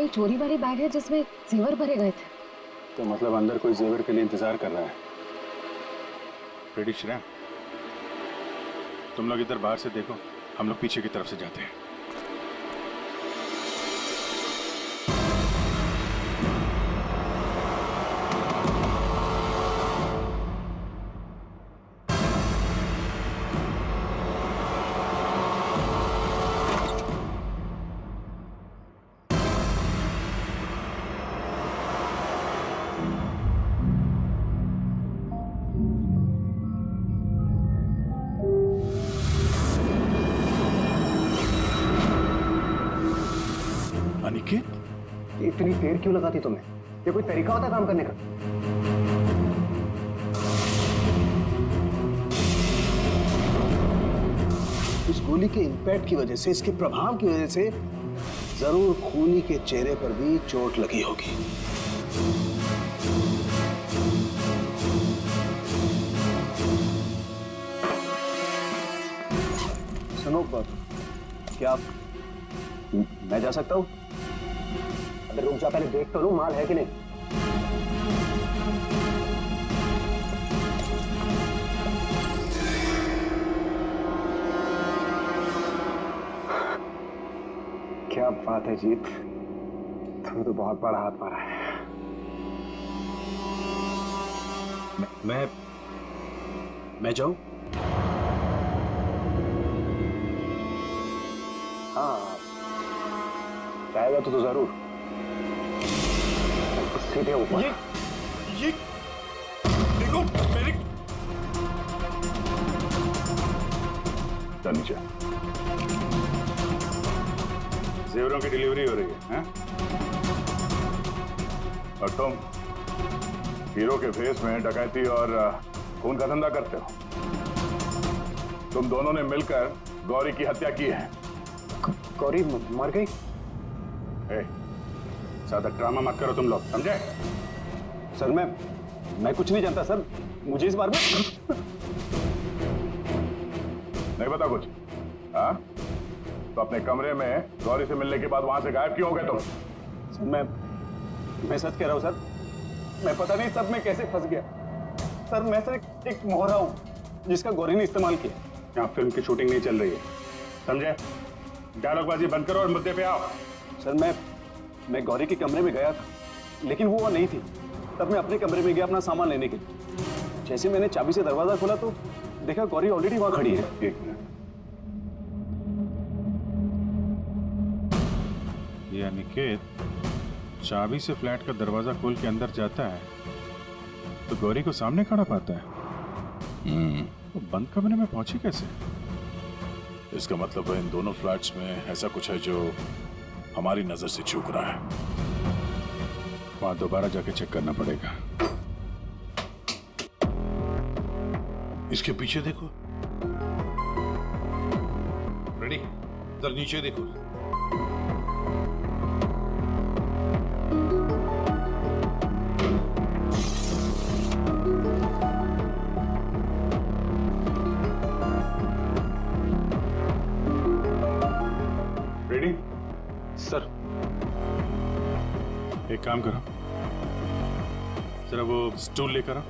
वही चोरी वाली बैग है जिसमें जेवर भरे गए थे। तो मतलब अंदर कोई जेवर के लिए इंतजार कर रहा है। रेडी श्रेया, तुम लोग इधर बाहर से देखो, हम लोग पीछे की तरफ से जाते हैं। अनिकेत, इतनी देर क्यों लगाती तुम्हें? ये कोई तरीका होता है काम करने का? इस गोली के इंपैक्ट की वजह से, इसके प्रभाव की वजह से जरूर खूनी के चेहरे पर भी चोट लगी होगी। सुनो, क्या मैं जा सकता हूँ? अरे रुक जा, पहले देख तो लूं माल है कि नहीं। क्या बात है जीत, तुम तो बहुत बड़ा हाथ मारा है। मैं जाऊं? हाँ, जाएगा तो जरूर। सीधे ऊपर। ये देखो मेरी। नीचे जेवरों की डिलीवरी हो रही है, हैं? और तुम हीरो के फेस में डकैती और खून का धंधा करते हो। तुम दोनों ने मिलकर गौरी की हत्या की है। गौरी मर गई? ज्यादा ड्रामा मत करो तुम लोग, समझे? सर मैं कुछ नहीं जानता सर, मुझे इस बारे में नहीं पता कुछ। हाँ, तो अपने कमरे में गौरी से मिलने के बाद वहां से गायब क्यों हो गए तुम? सर मैं सच कह रहा हूँ सर, मैं पता नहीं सब में कैसे फंस गया। सर मैं सर एक मोहरा हूँ जिसका गौरी ने इस्तेमाल किया। यहाँ फिल्म की शूटिंग नहीं चल रही है, समझे? डायलॉगबाजी बंद करो और मुद्दे पे आओ। सर मैं गौरी के कमरे में गया था, लेकिन वो नहीं थी। तब मैं अपने कमरे में गया अपना सामान लेने के लिए। जैसे मैंने चाबी से दरवाजा खोला तो देखा गौरी ऑलरेडी वहां खड़ी है। एक मिनट, ये अनिकेत चाबी से फ्लैट का दरवाजा खोल के अंदर जाता है तो गौरी को सामने खड़ा पाता है। तो बंद कमरे में पहुंची कैसे? इसका मतलब है इन दोनों फ्लैट्स में ऐसा कुछ है जो हमारी नजर से चूक रहा है। वहां दोबारा जाके चेक करना पड़ेगा। इसके पीछे देखो, रेडी, इधर नीचे देखो। रेडी? सर एक काम करो, जरा वो स्टूल लेकर आओ।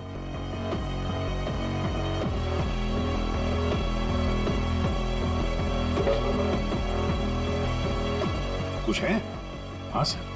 कुछ है? हाँ सर।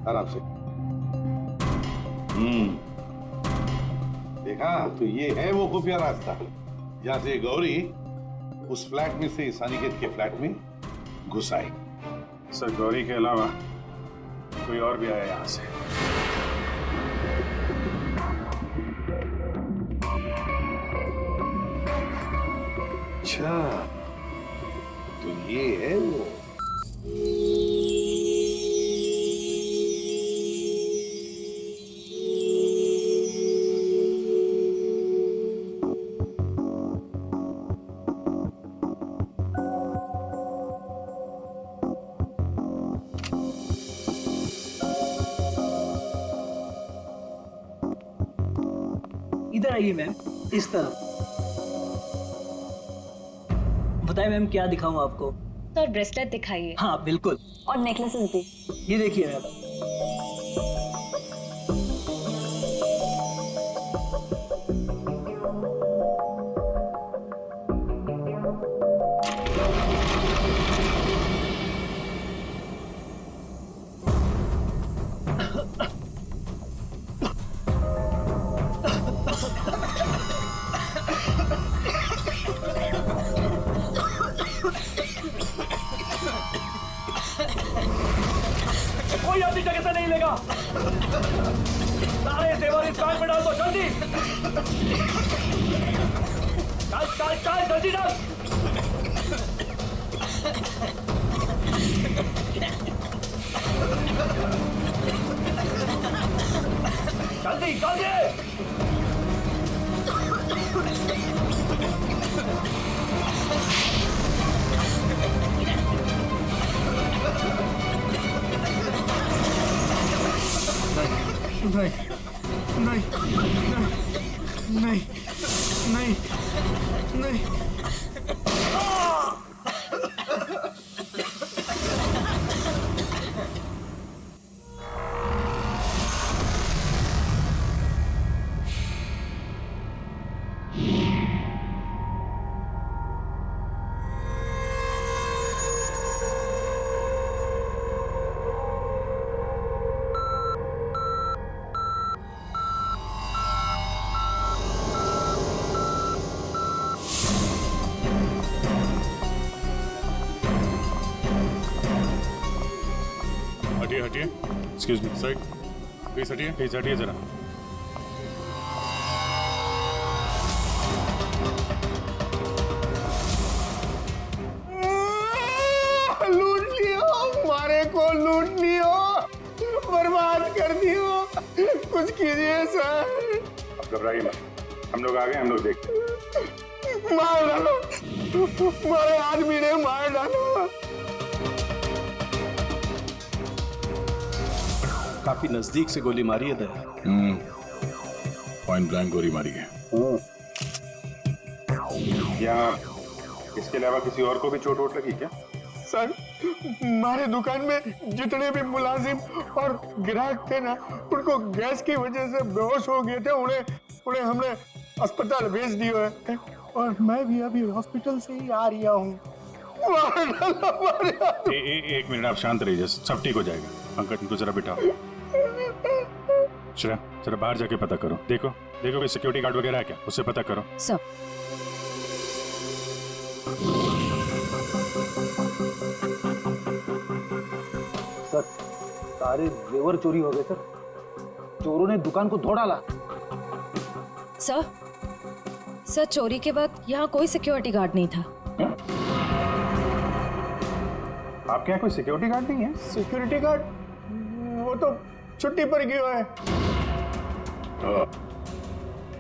आराम से। देखा तो ये है वो खुफिया रास्ता जहाँ से गौरी उस फ्लैट में से इस अनिकेत के फ्लैट में घुस आई। सर गौरी के अलावा कोई और भी आया यहाँ से? अच्छा तो ये है वो। इधर आइए मैम, इस तरफ। बताइए मैम क्या दिखाऊं आपको? सर ब्रेसलेट दिखाइए। हाँ बिल्कुल, और नेकलेसेस भी। ये देखिए मैम। कोई अपनी जगह से नहीं लेगा। सारे जेवर इस बैग में डाल दो, जल्दी। चल जल्दी डाल। जल्दी जल्दी। नहीं नहीं नहीं नहीं नहीं। हटिए हटिए, एक्सक्यूज मी साइड प्लीज, हटिए जरा। लूट लियो, मारे को लूट लियो, बर्बाद कर दियो, कुछ कीजिए सर। अब घबराइए मत, हम लोग आ गए, हम लोग देखते हैं। मार डालो, मारे आदमी ने मार डालो। काफी नजदीक से गोली मारी है दया। पॉइंट ब्लैंक गोली मारी है। क्या इसके अलावा किसी और को भी चोट वोट लगी क्या? सर हमारे दुकान में जितने भी मुलाजिम और ग्राहक थे ना, उनको गैस की वजह से बेहोश हो गए थे। उन्हें हमने अस्पताल भेज दिया है और मैं भी अभी हॉस्पिटल से ही आ रहा हूँ। एक मिनट, आप शांत रहिए, सब ठीक हो जाएगा। अंकल इनको जरा बिठाओ। जरा बाहर जाके पता करो, देखो कोई सिक्योरिटी गार्ड वगैरह है क्या, उससे पता करो। सब सर सारे जेवर चोरी हो गए सर। चोरों ने दुकान को तोड़ डाला। सर चोरी के बाद यहाँ कोई सिक्योरिटी गार्ड नहीं था। आपके यहाँ कोई सिक्योरिटी गार्ड नहीं है? सिक्योरिटी गार्ड वो तो छुट्टी पर गया है।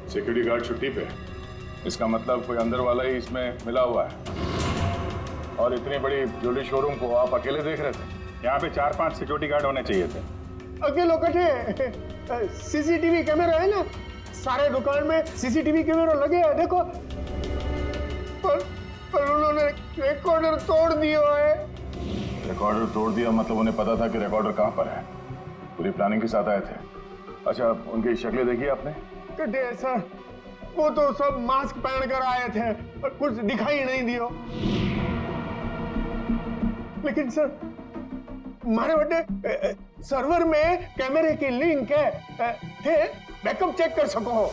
सिक्योरिटी गार्ड छुट्टी पे, इसका मतलब कोई अंदर वाला ही इसमें मिला हुआ है। और इतनी बड़ी ज्वेलरी शोरूम को आप अकेले देख रहे थे? यहाँ पे 4-5 सिक्योरिटी गार्ड होने चाहिए थे। अकेले कटे, सीसीटीवी कैमरा है ना, सारे दुकान में सीसीटीवी कैमरा लगे हैं, देखो। पर उन्होंने रिकॉर्डर तोड़ दिया है। रिकॉर्डर तोड़ दिया मतलब उन्हें पता था कि रिकॉर्डर कहाँ पर है। पूरी प्लानिंग के साथ आए थे। अच्छा, उनकी शक्लें देखी आपने? कटे सर, वो तो सब मास्क पहन कर आए थे और कुछ दिखाई नहीं दियो। लेकिन सर हमारे बड़े सर्वर में कैमरे की लिंक है, थे बैकअप चेक कर सको।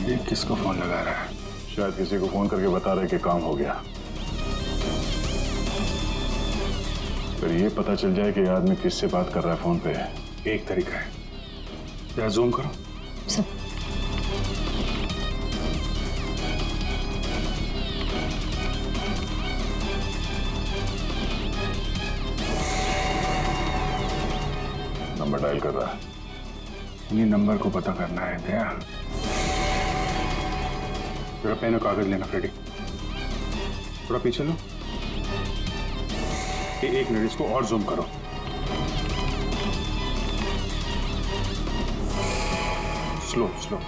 ये किसको फोन लगा रहा है? शायद किसी को फोन करके बता रहे कि काम हो गया। फिर ये पता चल जाए कि ये आदमी किससे बात कर रहा है फोन पे। एक तरीका है, या जूम करो। सर नंबर डायल कर रहा है। इन्हीं नंबर को पता करना है दया। थोड़ा पेन और कागज लेना फ्रेडी। थोड़ा पीछे लो। एक मिनट, इसको और जूम करो। Slow slow.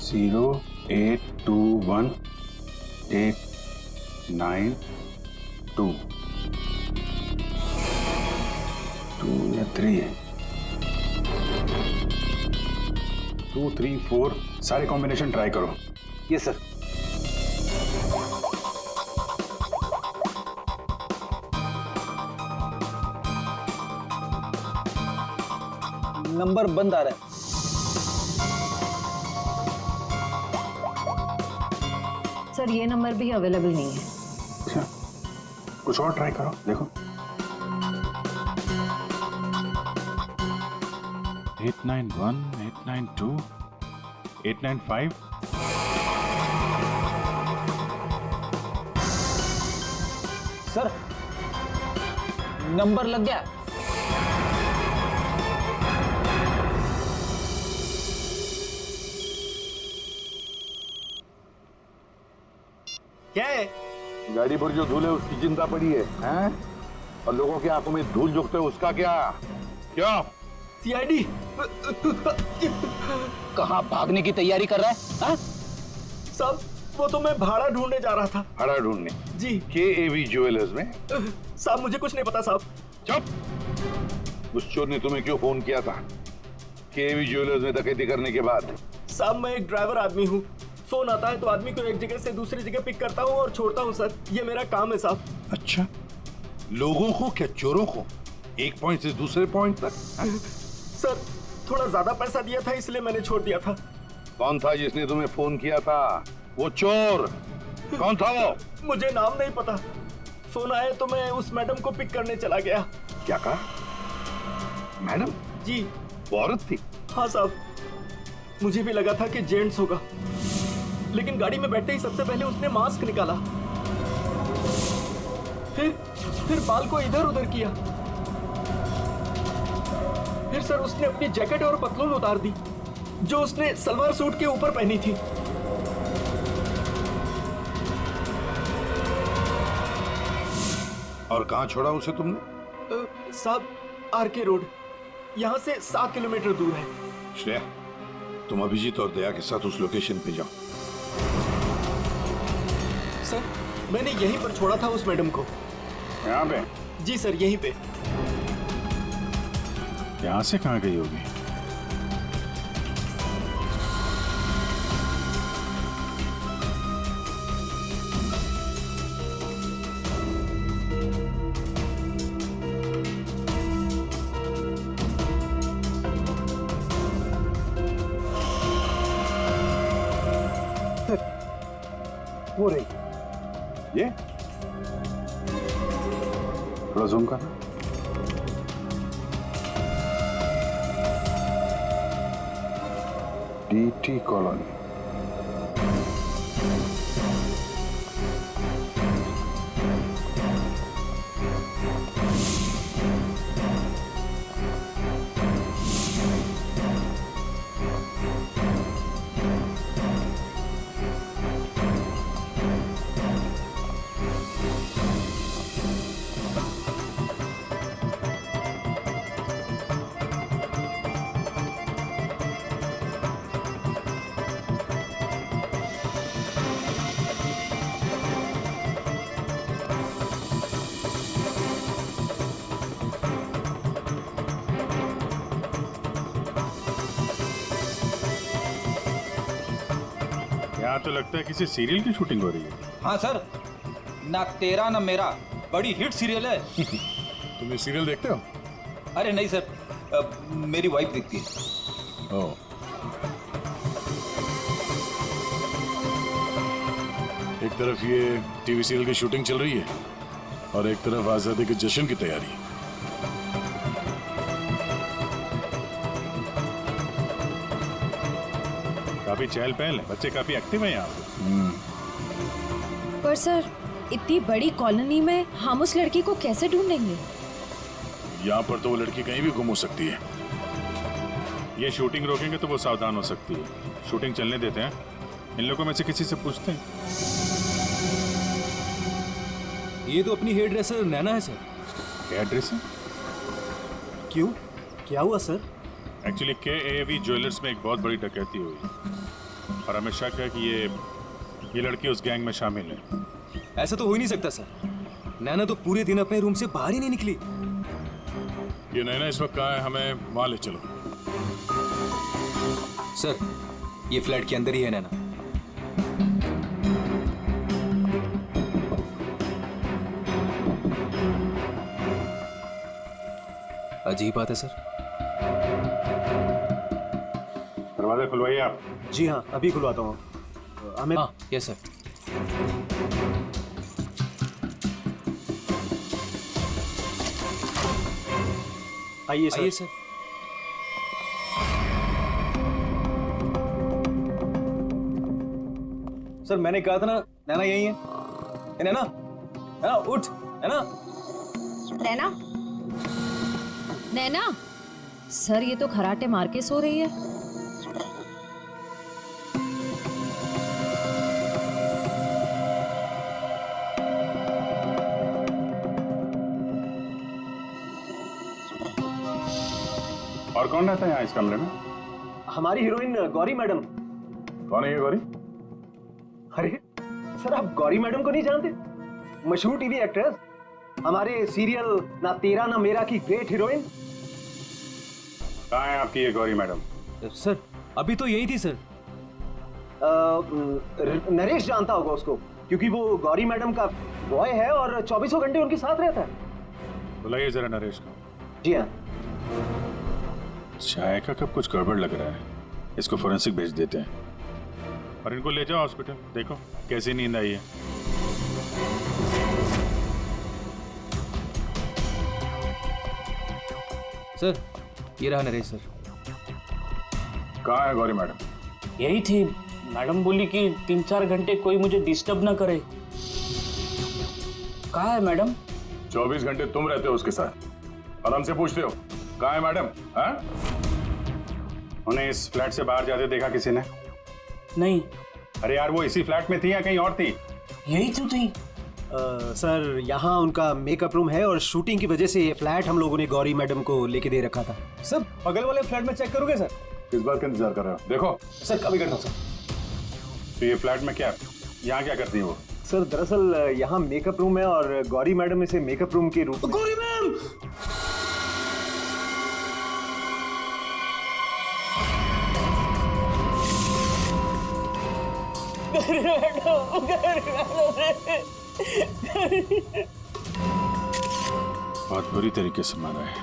0821892 2 या 3 2 3 4 सारे कॉम्बिनेशन ट्राई करो। Yes sir. नंबर बंद आ रहा है। सर ये नंबर भी अवेलेबल नहीं है। अच्छा, कुछ और ट्राई करो, देखो। 891 892 895 सर नंबर लग गया। क्या है? गाड़ी पर जो धूल है उसकी चिंता पड़ी है, हैं? और लोगों की आंखों में धूल झोंकते हैं उसका क्या? क्यों? सीआईडी कहाँ भागने की तैयारी कर रहा है? हाँ? साहब वो तो मैं भाड़ा ढूंढने जा रहा था। भाड़ा ढूंढने? जी KAV ज्वेलर्स में? साहब मुझे कुछ नहीं पता साहब। चुप! उस चोर ने तुम्हें क्यों फोन किया था? KAV ज्वेलर्स में डकैती करने के बाद? साहब मैं एक ड्राइवर आदमी हूँ। फोन आता है तो आदमी को एक जगह से दूसरी जगह पिक करता हूँ और छोड़ता हूँ सर। ये मेरा काम है साहब। अच्छा, लोगों को क्या चोरों को? एक पॉइंट से दूसरे पॉइंट तक? सर थोड़ा ज्यादा पैसा दिया था इसलिए मैंने छोड़ दिया था। कौन था जिसने तुम्हें फोन किया था? वो चोर कौन था वो? मुझे नाम नहीं पता। फोन आया तो मैं उस मैडम को पिक करने चला गया। क्या कहा? मैडम? जी वो औरत थी? हाँ साहब, मुझे भी लगा था कि जेंट्स होगा, लेकिन गाड़ी में बैठते ही सबसे पहले उसने मास्क निकाला, फिर बाल को इधर उधर किया, फिर सर उसने अपनी जैकेट और पतलून उतार दी जो उसने सलवार सूट के ऊपर पहनी थी। और कहां छोड़ा उसे तुमने? साहब RK रोड, यहाँ से 7 किलोमीटर दूर है। श्रेया, तुम अभिजीत और दया के साथ उस लोकेशन पे जाओ। सर मैंने यहीं पर छोड़ा था उस मैडम को। यहाँ पे? जी सर यहीं पे। यहाँ से कहाँ गई होगी? वो रही। ये थोड़ा जूम करना। DT colony. यहाँ तो लगता है किसी सीरियल की शूटिंग हो रही है। हाँ सर, ना तेरा ना मेरा बड़ी हिट सीरियल है। तुम ये सीरियल देखते हो? अरे नहीं सर, मेरी वाइफ देखती है। ओह। एक तरफ ये टीवी सीरियल की शूटिंग चल रही है और एक तरफ आजादी के जश्न की तैयारी। काफी चहल पहल है, बच्चे काफी एक्टिव हैं यहाँ पे। पर सर, इतनी बड़ी कॉलोनी में हम उस लड़की को कैसे ढूंढेंगे? यहाँ पर तो वो लड़की कहीं भी गुम हो सकती है। ये शूटिंग रोकेंगे तो वो सावधान हो सकती है। शूटिंग चलने देते हैं, इन लोगों में से किसी से पूछते हैं। ये तो अपनी हेयर ड्रेसर नैना है सर। क्या एड्रेस है? क्यों, क्या हुआ सर? एक्चुअली KAV ज्वेलर्स में एक बहुत बड़ी डकैती हुई और हमें शक है कि ये लड़की उस गैंग में शामिल है। ऐसा तो हो ही नहीं सकता सर। नैना तो पूरे दिन अपने रूम से बाहर ही नहीं निकली। ये नैना इस वक्त कहाँ है? हमें वहां ले चलो। सर, ये फ्लैट के अंदर ही है नैना। अजीब बात है सर। दरवाजा खुलवाइए आप। जी हाँ, अभी खुलवाता हूँ। हमें हाँ, यस सर। आइए सर। आइए सर। सर मैंने कहा था ना, नैना यही है। ए, नैना, नैना उठ, नैना। नैना, नैना, सर ये तो खराटे मार के सो रही है। और कौन रहता है यहाँ इस कमरे में? हमारी हीरोइन गौरी मैडम। कौन है ये गौरी? अरे सर, आप गौरी मैडम को नहीं जानते? मशहूर टीवी एक्ट्रेस, हमारे सीरियल ना तेरा ना मेरा की ग्रेट हीरोइन। कहाँ है आपकी ये गौरी मैडम? सर, अभी तो यही थी सर। नरेश जानता होगा उसको, क्योंकि वो गौरी मैडम का बॉय है और 24 घंटे उनके साथ रहता है। बुलाइए जरा नरेश को। जी हाँ। चाय का कब कुछ गड़बड़ लग रहा है, इसको फोरेंसिक भेज देते हैं और इनको ले जाओ हॉस्पिटल। देखो कैसी नींद आई है। सर, ये रहा नरेश सर। कहाँ है गौरी मैडम? यही थी। मैडम बोली कि 3-4 घंटे कोई मुझे डिस्टर्ब ना करे। कहाँ है मैडम? 24 घंटे तुम रहते हो उसके साथ और हमसे पूछते हो कहाँ है मैडम? हाँ? उन्हें इस फ्लैट से बाहर जाते देखा किसी ने? नहीं। अरे यार, वो इसी फ्लैट में थी या कहीं और थी? यही तो थी। सर, यहाँ उनका मेकअप रूम है और शूटिंग की वजह से ये फ्लैट हम लोगों ने गौरी मैडम को लेके दे रखा था। सर बगल वाले फ्लैट में चेक करोगे सर? किस बात का इंतजार कर रहे हो? देखो सर कभी करता हूँ सर। तो ये फ्लैट में क्या, यहाँ क्या करती है वो? सर दरअसल यहाँ मेकअप रूम है और गौरी मैडम इसे मेकअप रूम के रूप में। गौरी मैम! बहुत बुरी तरीके से मारा है।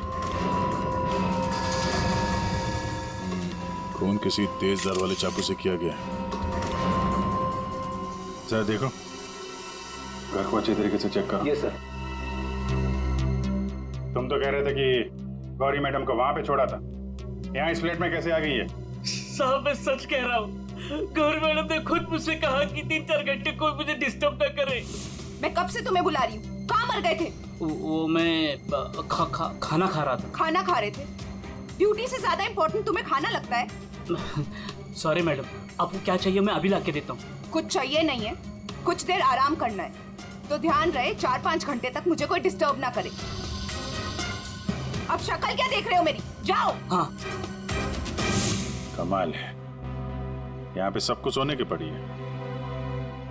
खून किसी तेज धार वाले चाकू से किया गया है। जरा देखो, घर को अच्छी तरीके से चेक करो। ये सर। तुम तो कह रहे थे कि गौरी मैडम को वहां पे छोड़ा था, यहाँ इस फ्लैट में कैसे आ गई है? साहब मैं सच कह रहा हूँ। गौरी मैडम ने खुद मुझसे कहा कि 3-4 घंटे कोई मुझे डिस्टर्ब ना करे। मैं कब से तुम्हें बुला रही हूँ, कहाँ मर गए थे? वो मैं खाना खा रहा था। खाना खा रहे थे? ड्यूटी से ज्यादा इम्पोर्टेंट तुम्हें खाना लगता है? सॉरी मैडम, आपको क्या चाहिए मैं अभी लाके देता हूँ। कुछ चाहिए नहीं है, कुछ देर आराम करना है, तो ध्यान रहे 4-5 घंटे तक मुझे कोई डिस्टर्ब ना करे। अब शक्ल क्या देख रहे हो मेरी? जाओ। हाँ। कमाल है, यहाँ पे सबको सोने की पड़ी है।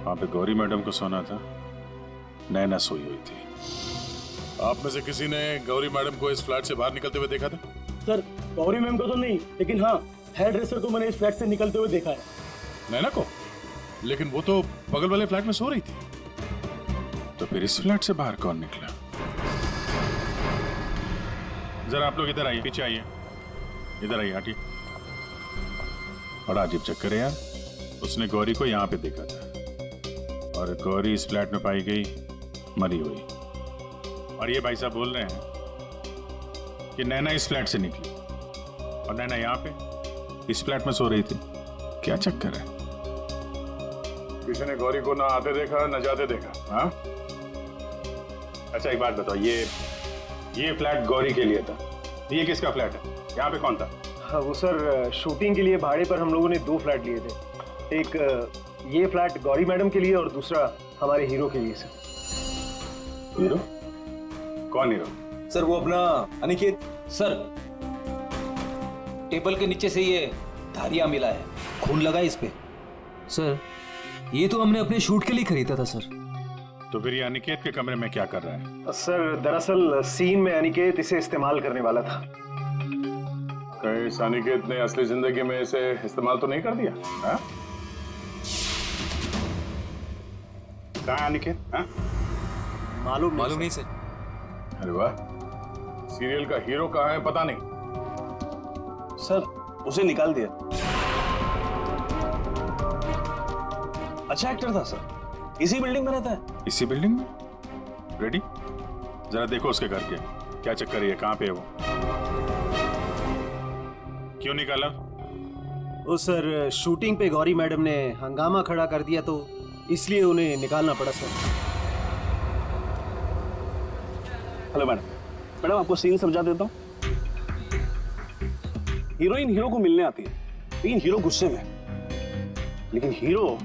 वहां पे गौरी मैडम को सोना था, नैना सोई हुई थी। आप में से किसी ने गौरी मैडम को इस फ्लैट से बाहर निकलते हुए देखा था? सर गौरी मैम को तो नहीं, लेकिन हाँ हेयर ड्रेसर को मैंने इस फ्लैट से निकलते हुए देखा है। नैना को? लेकिन वो तो बगल वाले फ्लैट में सो रही थी। तो फिर इस फ्लैट से बाहर कौन निकला? जरा आप लोग इधर आइए, पीछे आइए, इधर आइए, हटिए। बड़ा अजीब चक्कर है यार, उसने गौरी को यहाँ पे देखा था और गौरी इस फ्लैट में पाई गई मरी हुई। और ये भाई साहब बोल रहे हैं कि नैना इस फ्लैट से निकली और नैना यहाँ पे इस फ्लैट में सो रही थी। क्या चक्कर है? किसी ने गौरी को ना आते देखा ना जाते देखा। हाँ, अच्छा एक बात बताओ, ये फ्लैट गौरी के लिए था, ये किसका फ्लैट है? यहाँ पे कौन था? हाँ, वो सर शूटिंग के लिए भाड़े पर हम लोगों ने 2 फ्लैट लिए थे। एक ये फ्लैट गौरी मैडम के लिए और दूसरा हमारे हीरो के लिए सर। हीरो? कौन हीरो? सर वो अपना अनिकेत। सर टेबल के नीचे से ये धारियां मिला है, खून लगा है इस पे। सर ये तो हमने अपने शूट के लिए खरीदा था सर। तो फिर ये अनिकेत के कमरे में क्या कर रहा है? सर दरअसल सीन में अनिकेत इसे इस्तेमाल करने वाला था। कहीं इस अनिकेत ने असली जिंदगी में इसे इस्तेमाल तो नहीं कर दिया? हाँ? कहाँ है अनिकेत? हाँ? मालूम नहीं सर। अरे वाह, सीरियल का हीरो कहाँ है पता नहीं। सर उसे निकाल दिया। अच्छा एक्टर था सर, इसी बिल्डिंग में रहता है। इसी बिल्डिंग में? रेडी? जरा देखो उसके घर के क्या चक्कर है, कहाँ पे है वो? क्यों निकाला? वो सर शूटिंग पे गौरी मैडम ने हंगामा खड़ा कर दिया तो इसलिए उन्हें निकालना पड़ा सर। हेलो मैडम, मैडम आपको सीन समझा देता हूँ। हीरोइन हीरो को मिलने आती है, लेकिन हीरो गुस्से में, लेकिन हीरो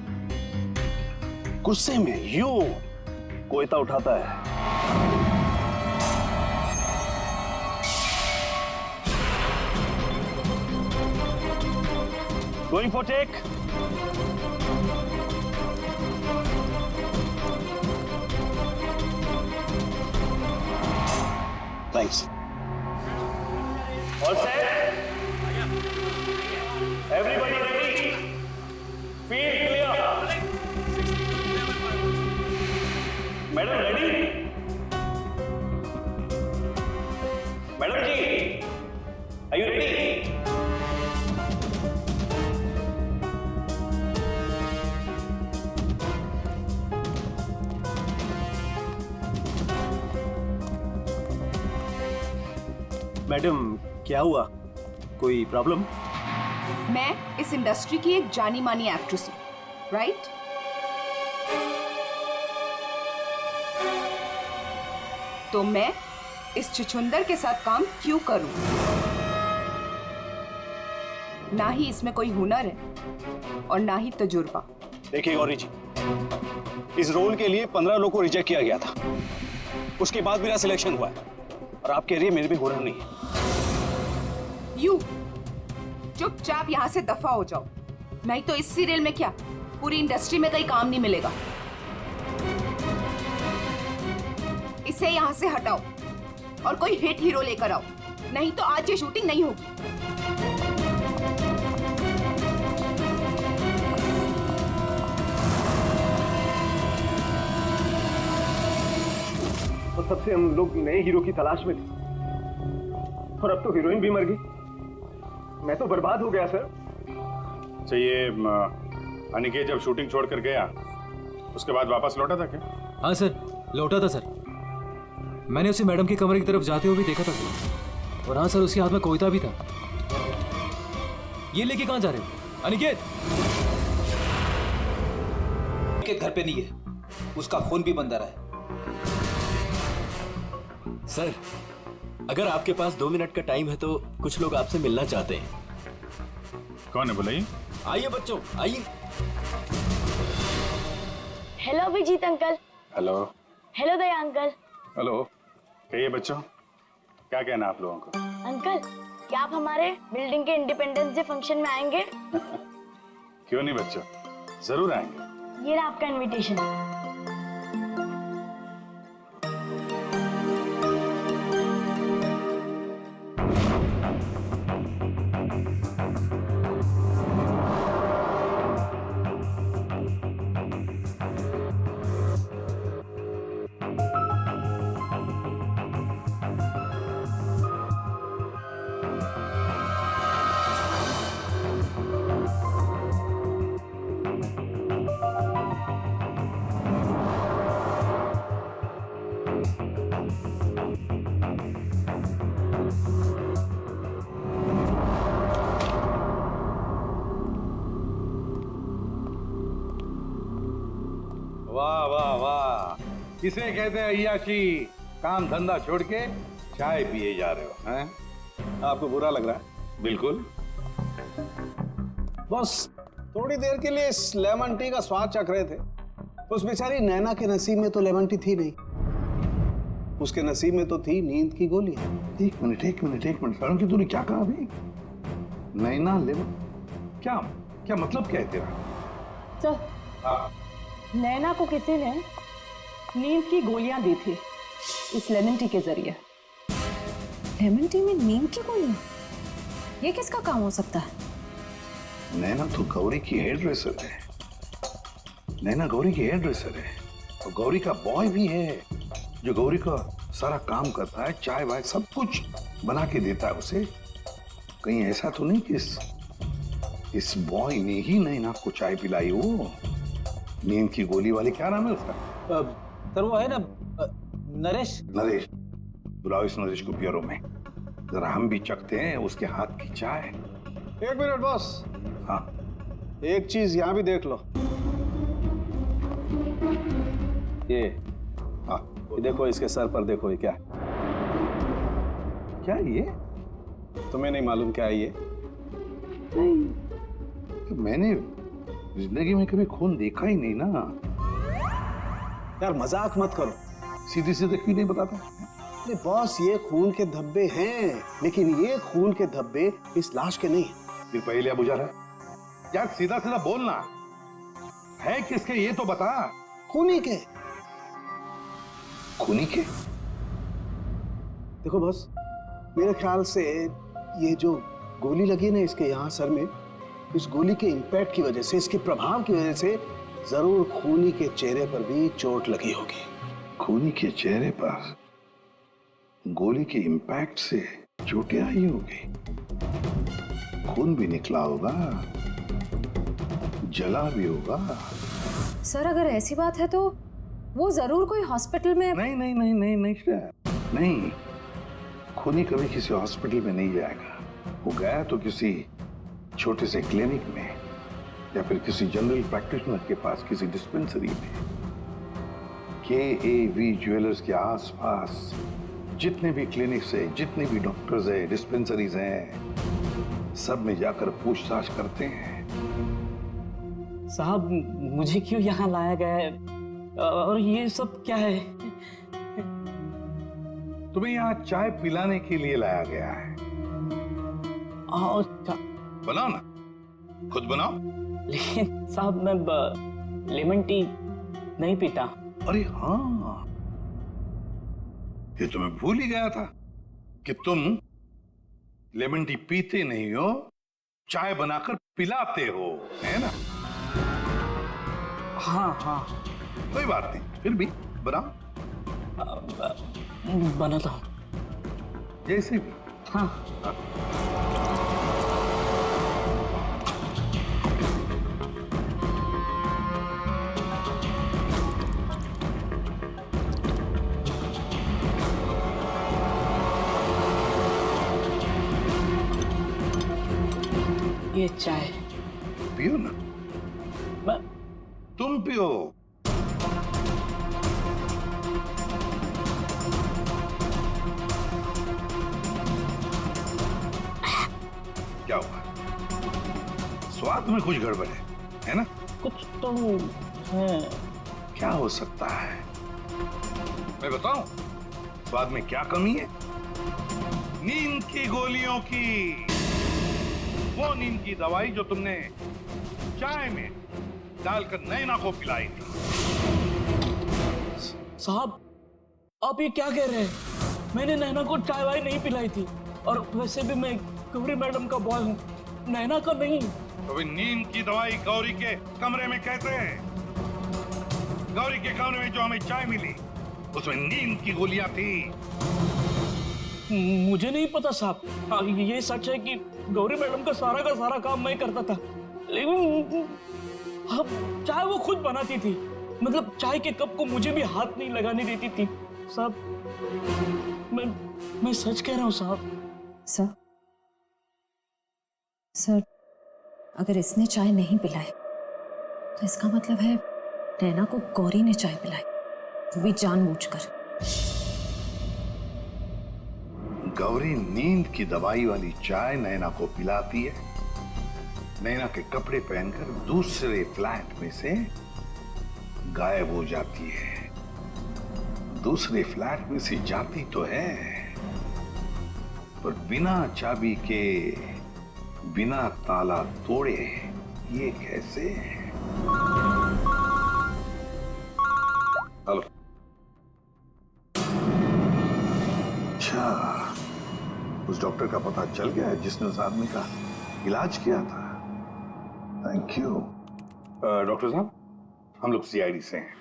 गुस्से में यूं कोयता उठाता है। Going for take. Thanks. All set? Everybody ready? Field clear? Madam ready? Madam ji, are you ready? Madam क्या हुआ, कोई प्रॉब्लम? मैं इस इंडस्ट्री की एक जानी मानी एक्ट्रेस हूँ, राइट? तो मैं इस छुछुंदर के साथ काम क्यों करूं? ना ही इसमें कोई हुनर है और ना ही तजुर्बा। देखिए गौरी जी, इस रोल के लिए 15 लोगों को रिजेक्ट किया गया था, उसके बाद मेरा सिलेक्शन हुआ है और आप कह रही है मेरे भी हुनर नहीं है। यू चुपचाप यहाँ से दफा हो जाओ, नहीं तो इस सीरियल में क्या पूरी इंडस्ट्री में कहीं काम नहीं मिलेगा। इसे यहाँ से हटाओ और कोई हिट हीरो लेकर आओ, नहीं तो आज ये शूटिंग नहीं होगी। और तब से हम लोग नए हीरो की तलाश में थे और अब तो हीरोइन भी मर गई। मैं तो बर्बाद हो गया सर। अच्छा ये अनिकेत जब शूटिंग छोड़कर गया उसके बाद वापस लौटा था क्या? हाँ सर, लौटा था सर। मैंने उसे मैडम के कमरे की तरफ जाते हुए भी देखा था सर। और हाँ सर, उसके हाथ में कोयता भी था। ये लेके कहाँ जा रहे हो अनिकेत? अनिकेत घर पे नहीं है, उसका फोन भी बंद आ रहा है। सर अगर आपके पास 2 मिनट का टाइम है तो कुछ लोग आपसे मिलना चाहते हैं। कौन है बुलाइए? आइए बच्चों आइए। Hello Abhijeet uncle. Hello. Hello Daya uncle. Hello. कहिए बच्चों, क्या कहना आप लोगों को? अंकल क्या आप हमारे बिल्डिंग के इंडिपेंडेंस डे फंक्शन में आएंगे? क्यों नहीं बच्चों, जरूर आएंगे। ये रहा आपका इनविटेशन। इसे कहते हैं अय्याशी। काम धंधा छोड़ के चाय पिए जा रहे हो हैं? आपको बुरा लग रहा है? बिल्कुल। बस थोड़ी देर के लिए इस लेमन टी का स्वाद चख रहे थे। उस बेचारी नैना के नसीब में तो लेमन टी थी नहीं, उसके नसीब में तो थी नींद की गोली। एक मिनट सारुण की तूने क्या कहा अभी? नैना लेमन, क्या क्या मतलब क्या है तेरा? सर, नैना को किसी ने नींद की गोलियां दी थी इस लेमन टी के जरिए। लेमन टी में नीम की गोलियां? ये किसका काम हो सकता है? नैना तो गौरी की हेयर ड्रेसर है। नैना गौरी की हेयर ड्रेसर है और गौरी का बॉय भी है जो गौरी का सारा काम करता है, चाय वाय सब कुछ बना के देता है उसे। कहीं ऐसा तो नहीं कि इस बॉय ने ही नैना को चाय पिलाई हो? नींद की गोली वाली क्या नाम है उसका? सर वो है ना नरेश। नरेश, बुलाओ इस नरेश को पियरो में, जरा हम भी चखते हैं उसके हाथ की चाय। एक मिनट बॉस। हाँ, एक चीज यहां भी देख लो। ये देखो, इसके सर पर देखो, ये क्या है? क्या है ये? तुम्हें नहीं मालूम क्या है ये? तो मैंने जिंदगी में कभी खून देखा ही नहीं ना। यार मजाक मत करो। सीधी सीधे क्यों नहीं बताता? अरे बॉस, ये खून के धब्बे हैं, लेकिन ये खून के धब्बे इस लाश के नहीं। फिर पहले बुझा रहा है यार, सीधा सीधा बोलना है किसके ये तो बता। खूनी के। खूनी के? देखो बॉस, मेरे ख्याल से ये जो गोली लगी है ना इसके यहाँ सर में, इस गोली के इंपैक्ट की वजह से, इसके प्रभाव की वजह से जरूर खूनी के चेहरे पर भी चोट लगी होगी। खूनी के चेहरे पर गोली के इंपैक्ट से चोटें आई होगी, खून भी निकला होगा, जला भी होगा। सर, अगर ऐसी बात है तो वो जरूर कोई हॉस्पिटल में। नहीं, खूनी कभी किसी हॉस्पिटल में नहीं जाएगा। वो गया तो किसी छोटे से क्लिनिक में या फिर किसी जनरल प्रैक्टिशनर के पास, किसी डिस्पेंसरी में। KAV ज्वेलर्स के आसपास जितने भी क्लिनिक्स है, जितने भी डॉक्टर्स है, डिस्पेंसरीज हैं, सब में जाकर पूछताछ करते हैं। साहब, मुझे क्यों यहाँ लाया गया है और ये सब क्या है? तुम्हें यहाँ चाय पिलाने के लिए लाया गया है। बनाओ ना, खुद बनाओ। लेकिन साहब, मैं लेमन टी नहीं पीता। अरे हाँ, ये तो मैं भूल ही गया था कि तुम लेमन टी पीते नहीं हो, चाय बनाकर पिलाते हो, है ना? हाँ। कोई बात नहीं, फिर भी बनाओ। बनाता हूँ। जैसे भी। हाँ। ये चाय पियो ना। तुम पियो। क्या हुआ? स्वाद में कुछ गड़बड़ है ना? कुछ तो है। क्या हो सकता है? मैं बताऊं स्वाद में क्या कमी है? नींद की गोलियों की, वो नींद की दवाई जो तुमने चाय में डालकर नैना को पिलाई थी। साहब, आप ये क्या कह रहे हैं? मैंने नैना को चाय वाय नहीं पिलाई थी, और वैसे भी मैं गौरी मैडम का बॉय हूँ, नैना का नहीं। तो नींद की दवाई गौरी के कमरे में कहते हैं। गौरी के कमरे में जो हमें चाय मिली उसमें नींद की गोलियां थी। मुझे नहीं पता साहब। हाँ, ये सच है कि गौरी मैडम का सारा काम मैं करता था, लेकिन हाँ, चाय वो खुद बनाती थी। मतलब चाय के कप को मुझे भी हाथ नहीं लगाने देती थी। साहब, मैं सच कह रहा हूँ साहब। सर, अगर इसने चाय नहीं पिलाई तो इसका मतलब है नैना को गौरी ने चाय पिलाई। वो भी जानबूझकर। गौरी नींद की दवाई वाली चाय नैना को पिलाती है, नैना के कपड़े पहनकर दूसरे फ्लैट में से गायब हो जाती है। दूसरे फ्लैट में से जाती तो है, पर बिना चाबी के, बिना ताला तोड़े। ये कैसे? हेलो। अच्छा, उस डॉक्टर का पता चल गया है जिसने उस आदमी का इलाज किया था। Thank you. डॉक्टर साहब, हम लोग सीआईडी से हैं।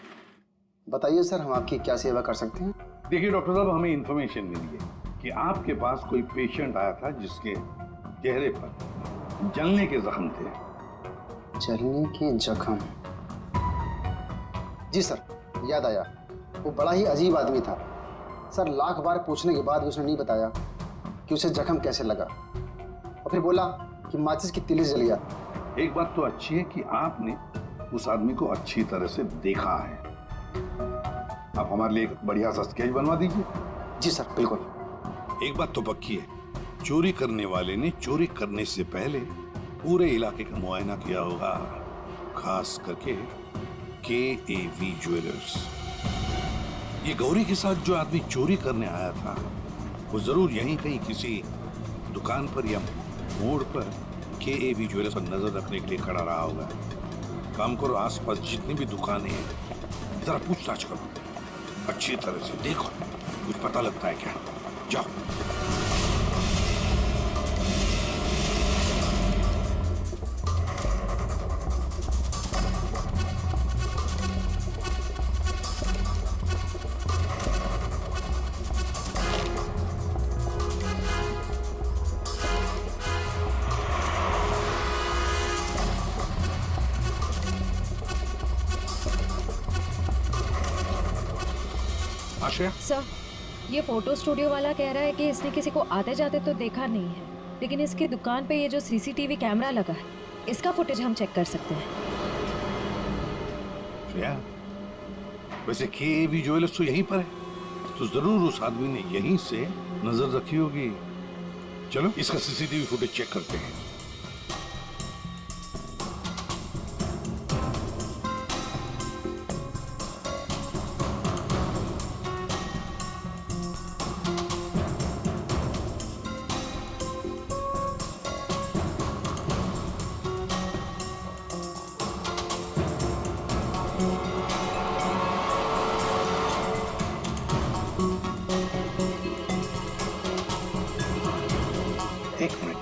बताइए सर, हम आपकी क्या सेवा कर सकते हैं? देखिए डॉक्टर साहब, हमें इंफॉर्मेशन मिली है कि आपके पास कोई पेशेंट आया था जिसके चेहरे पर जलने के जख्म थे। जलने के जख्म? जी सर, याद आया। वो बड़ा ही अजीब आदमी था सर। लाख बार पूछने के बाद उसने नहीं बताया कि उसे जख्म कैसे लगा, और फिर बोला कि माचिस की तीली जल गया। एक बात तो अच्छी है कि आपने उस आदमी को अच्छी तरह से देखा है। आप हमारे लिए एक बढ़िया सा स्केच बनवा दीजिए। जी सर, बिल्कुल। एक बात तो पक्की है, चोरी करने वाले ने चोरी करने से पहले पूरे इलाके का मुआयना किया होगा, खास करके KAV ज्वेलर्स। ये गौरी के साथ जो आदमी चोरी करने आया था, वो जरूर यहीं कहीं किसी दुकान पर या मोड़ पर KAV ज्वेलर्स पर नजर रखने के लिए खड़ा रहा होगा। काम करो, आसपास जितनी भी दुकानें हैं जरा पूछताछ करो, अच्छी तरह से देखो, कुछ पता लगता है क्या। जाओ। सर, ये फोटो स्टूडियो वाला कह रहा है कि इसने किसी को आते जाते तो देखा नहीं है, लेकिन इसकी दुकान पे ये जो CCTV कैमरा लगा है, इसका फुटेज हम चेक कर सकते हैं। श्रेया, वैसे KAV ज्वेलर्स तो यहीं पर है, तो जरूर उस आदमी ने यहीं से नजर रखी होगी। चलो इसका CCTV फुटेज चेक करते हैं। एक मिनट,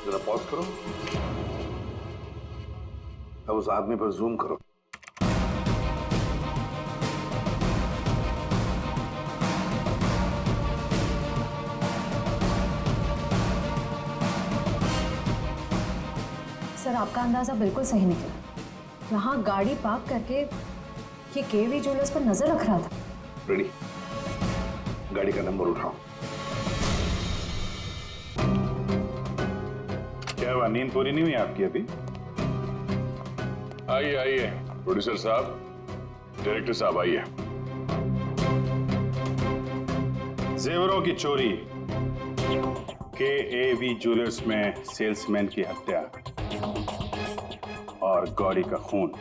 जरा पॉज करो। अब उस आदमी पर जूम करो। सर, आपका अंदाजा बिल्कुल सही निकला। यहाँ गाड़ी पार्क करके ये KAV ज्वेलर्स पर नजर रख रहा था। रेडी, गाड़ी का नंबर उठाओ। क्या हुआ, नींद पूरी नहीं हुई आपकी अभी? आइए आइए प्रोड्यूसर साहब, डायरेक्टर साहब आइए। जेवरों की चोरी, KAV ज्वेलर्स में सेल्समैन की हत्या और गौरी का खून,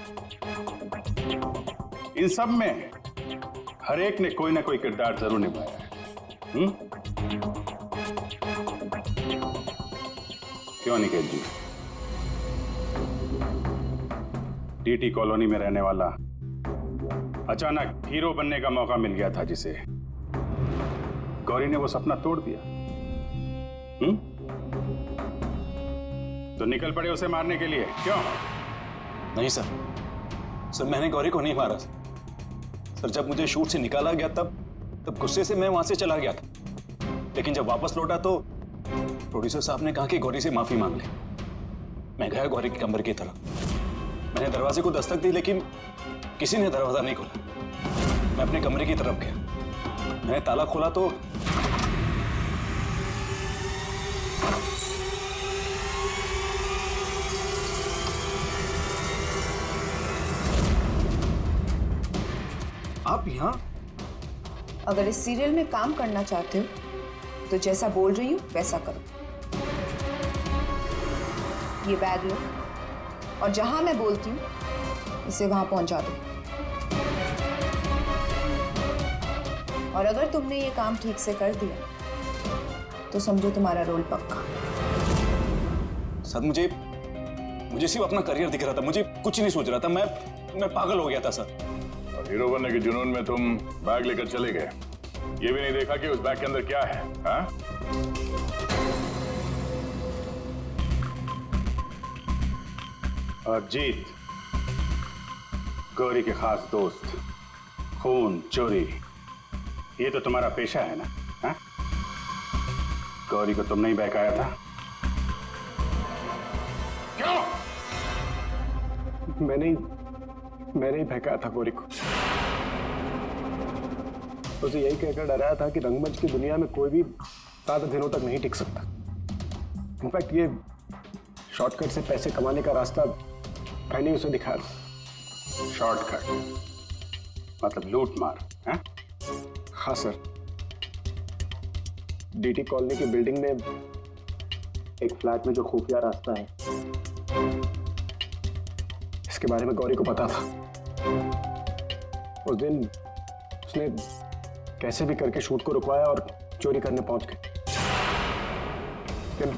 इन सब में हर एक ने कोई ना कोई किरदार जरूर निभाया है। क्यों निकेत जी? DT कॉलोनी में रहने वाला अचानक हीरो बनने का मौका मिल गया था, जिसे गौरी ने वो सपना तोड़ दिया। तो निकल पड़े उसे मारने के लिए, क्यों? नहीं सर, मैंने गौरी को नहीं मारा सर। जब मुझे शूट से निकाला गया तब गुस्से से मैं वहां से चला गया था, लेकिन जब वापस लौटा तो प्रोड्यूसर साहब ने कहा कि गौरी से माफी मांग ले। मैं गया गौरी के कमरे की तरफ। मैंने दरवाजे को दस्तक दी, लेकिन किसी ने दरवाजा नहीं खोला। मैं अपने कमरे की तरफ गया, मैंने ताला खोला तो आप यहाँ? अगर इस सीरियल में काम करना चाहते हो तो जैसा बोल रही हूँ वैसा करो। ये बैग लो और जहां मैं बोलती हूँ इसे वहां पहुंचा दो। और अगर तुमने ये काम ठीक से कर दिया तो समझो तुम्हारा रोल पक्का। सर मुझे सिर्फ अपना करियर दिख रहा था, मुझे कुछ नहीं सोच रहा था। मैं पागल हो गया था सर। और हीरो बनने के जुनून में तुम बैग लेकर चले गए, ये भी नहीं देखा कि उस बैग के अंदर क्या है। हाँ? और जीत, गौरी के खास दोस्त, खून चोरी, ये तो तुम्हारा पेशा है ना? हाँ? गौरी को तुमने ही बहकाया था। क्यों? मैंने ही बहकाया था गौरी को। उसे यही कहकर डराया था कि रंगमंच की दुनिया में कोई भी ज्यादा दिनों तक नहीं टिक सकता। इनफैक्ट ये शॉर्टकट से पैसे कमाने का रास्ता मैंने उसे दिखाया था। शॉर्टकट मतलब लूट मार? हाँ सर, डीटी कॉलोनी की बिल्डिंग में एक फ्लैट में जो खुफिया रास्ता है, इसके बारे में गौरी को पता था। उस दिन उसने कैसे भी करके शूट को रुकवाया और चोरी करने पहुंच गए। लेकिन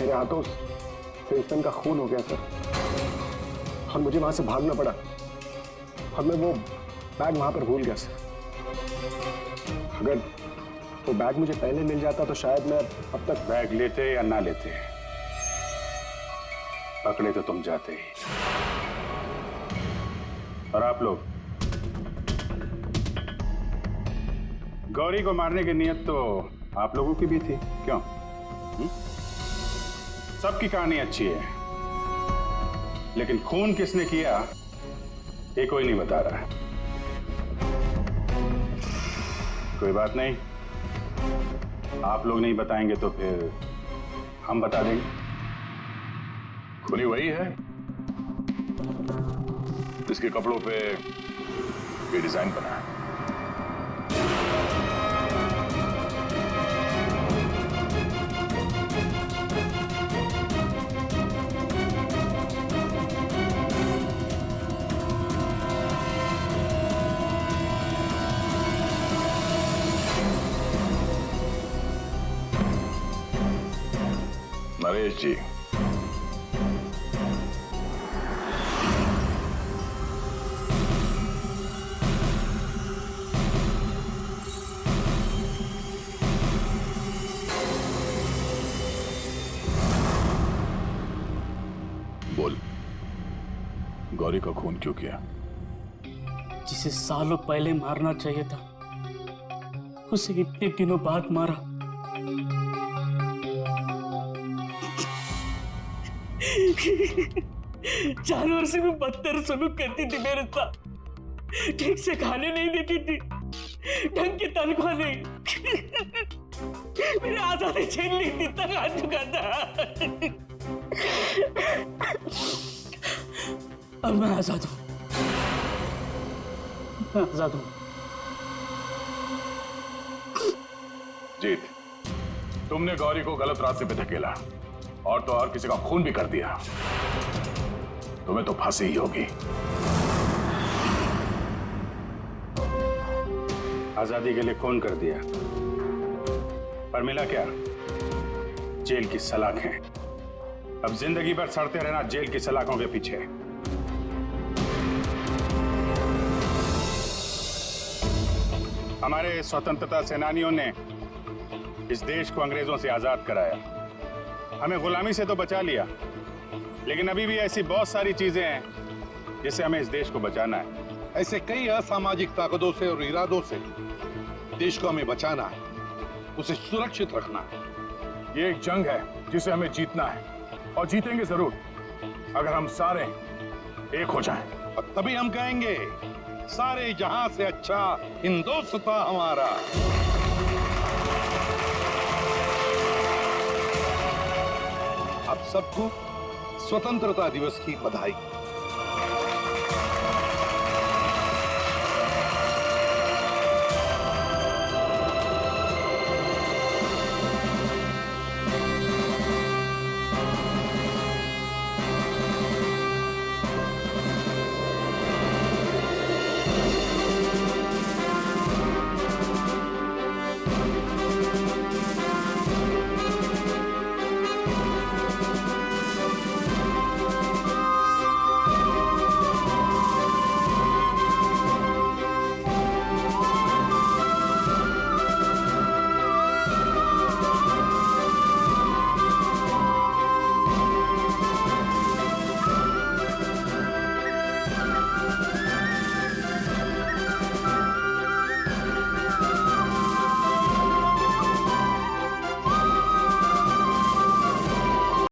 मेरे हाथों से इंसान का खून हो गया सर, और मुझे वहां से भागना पड़ा और मैं वो बैग वहां पर भूल गया सर। अगर वो बैग मुझे पहले मिल जाता तो शायद मैं अब तक बैग लेते या ना लेते, पकड़े तो तुम जाते ही। और आप लोग, गौरी को मारने की नीयत तो आप लोगों की भी थी, क्यों? सबकी कहानी अच्छी है, लेकिन खून किसने किया ये कोई नहीं बता रहा है। कोई बात नहीं, आप लोग नहीं बताएंगे तो फिर हम बता देंगे। खूनी वही है जिसके कपड़ों पे ये डिजाइन बना है। नरेश जी, बोल, गौरी का खून क्यों किया? जिसे सालों पहले मारना चाहिए था उसे इतने दिनों बाद मारा। जानवर से भी बदतर सलूक करती थी मेरे साथ, ठीक से खाने नहीं देती थी, ढंग की तनख्वाह नहीं, मेरे आजादी छीन ली थी, तक आ चुका था। अब मैं आजाद हूं, मैं आजाद हूं। जीत, तुमने गौरी को गलत रास्ते पे धकेला और तो और किसी का खून भी कर दिया। तुम्हें तो फांसी ही होगी। आजादी के लिए खून कर दिया, पर मिला क्या? जेल की सलाखें। अब जिंदगी भर सड़ते रहना जेल की सलाखों के पीछे। हमारे स्वतंत्रता सेनानियों ने इस देश को अंग्रेजों से आजाद कराया, हमें गुलामी से तो बचा लिया, लेकिन अभी भी ऐसी बहुत सारी चीजें हैं जिससे हमें इस देश को बचाना है। ऐसे कई असामाजिक ताकतों से और इरादों से देश को हमें बचाना है, उसे सुरक्षित रखना है। ये एक जंग है जिसे हमें जीतना है, और जीतेंगे जरूर अगर हम सारे एक हो जाएं। और तभी हम कहेंगे सारे जहां से अच्छा हिंदुस्तान हमारा। आप सबको स्वतंत्रता दिवस की बधाई।